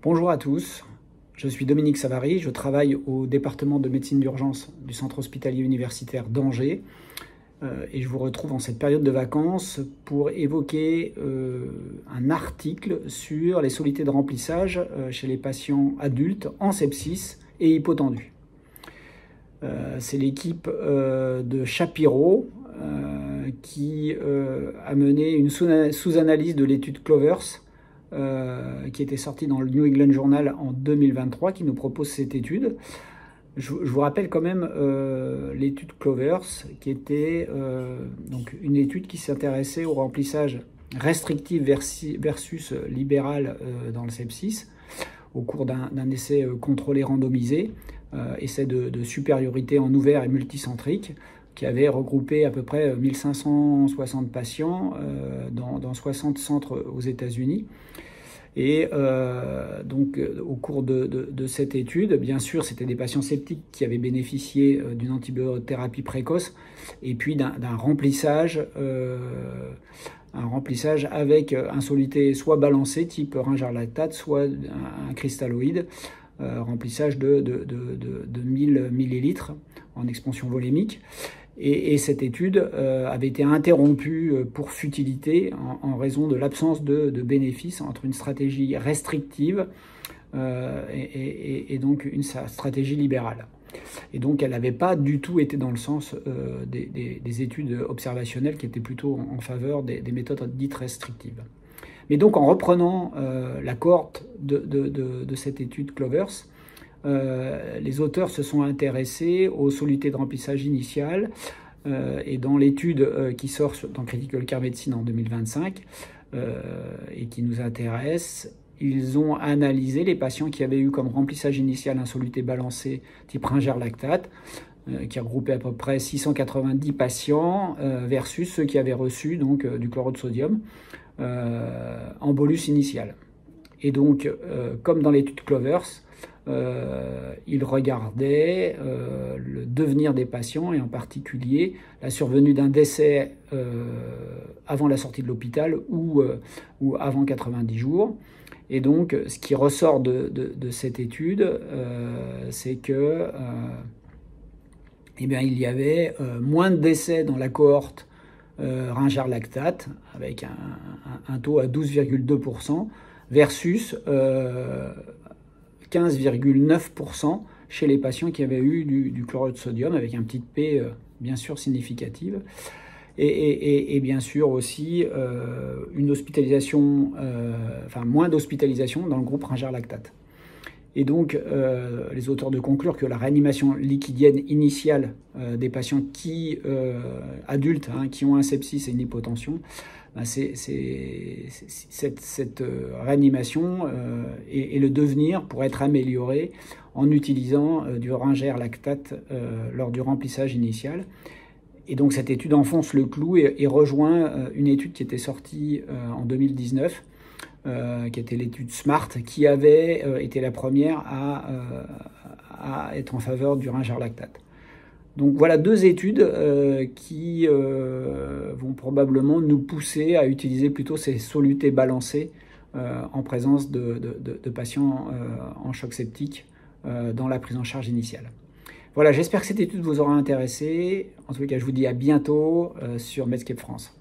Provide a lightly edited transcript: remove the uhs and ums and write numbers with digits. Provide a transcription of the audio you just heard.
Bonjour à tous, je suis Dominique Savary, je travaille au département de médecine d'urgence du centre hospitalier universitaire d'Angers et je vous retrouve en cette période de vacances pour évoquer un article sur les solutés de remplissage chez les patients adultes en sepsis et hypotendus. C'est l'équipe de Shapiro qui a mené une sous-analyse de l'étude Clovers qui était sortie dans le New England Journal en 2023, qui nous propose cette étude. Je vous rappelle quand même l'étude Clovers, qui était donc une étude qui s'intéressait au remplissage restrictif versus libéral dans le sepsis, au cours d'un essai contrôlé randomisé, essai de supériorité en ouvert et multicentrique, qui avait regroupé à peu près 1560 patients dans 60 centres aux États-Unis. Et donc, au cours de cette étude, bien sûr, c'était des patients septiques qui avaient bénéficié d'une antibiothérapie précoce et puis d'un remplissage, avec un soluté soit balancé, type ringerlactate, soit un cristalloïde, remplissage de 1000 millilitres en expansion volémique. Et cette étude avait été interrompue pour futilité en raison de l'absence de bénéfices entre une stratégie restrictive et donc une stratégie libérale. Et donc elle n'avait pas du tout été dans le sens des études observationnelles qui étaient plutôt en faveur des méthodes dites restrictives. Mais donc en reprenant la cohorte de cette étude Clovers, les auteurs se sont intéressés aux solutés de remplissage initial et dans l'étude qui sort dans Critical Care Medicine en 2025 et qui nous intéresse, ils ont analysé les patients qui avaient eu comme remplissage initial un soluté balancé type ringerlactate, qui a regroupé à peu près 690 patients versus ceux qui avaient reçu donc, du chlorure de sodium en bolus initial. Et donc, comme dans l'étude Clovers, il regardait le devenir des patients et en particulier la survenue d'un décès avant la sortie de l'hôpital ou avant 90 jours. Et donc, ce qui ressort de cette étude, c'est que il y avait moins de décès dans la cohorte ringerlactate, avec un taux à 12,2%, versus 15,9% chez les patients qui avaient eu du chlorure de sodium, avec un petit P bien sûr significative. Et bien sûr aussi une hospitalisation, moins d'hospitalisation dans le groupe ringerlactate. Et donc, les auteurs de conclure que la réanimation liquidienne initiale des patients adultes qui ont un sepsis et une hypotension, cette réanimation et le devenir pour être amélioré en utilisant du ringerlactate lors du remplissage initial. Et donc cette étude enfonce le clou et rejoint une étude qui était sortie en 2019, qui était l'étude SMART, qui avait été la première à être en faveur du ringerlactate. Donc voilà deux études qui vont probablement nous pousser à utiliser plutôt ces solutés balancés en présence de patients en choc septique dans la prise en charge initiale. Voilà, j'espère que cette étude vous aura intéressé. En tout cas, je vous dis à bientôt sur Medscape France.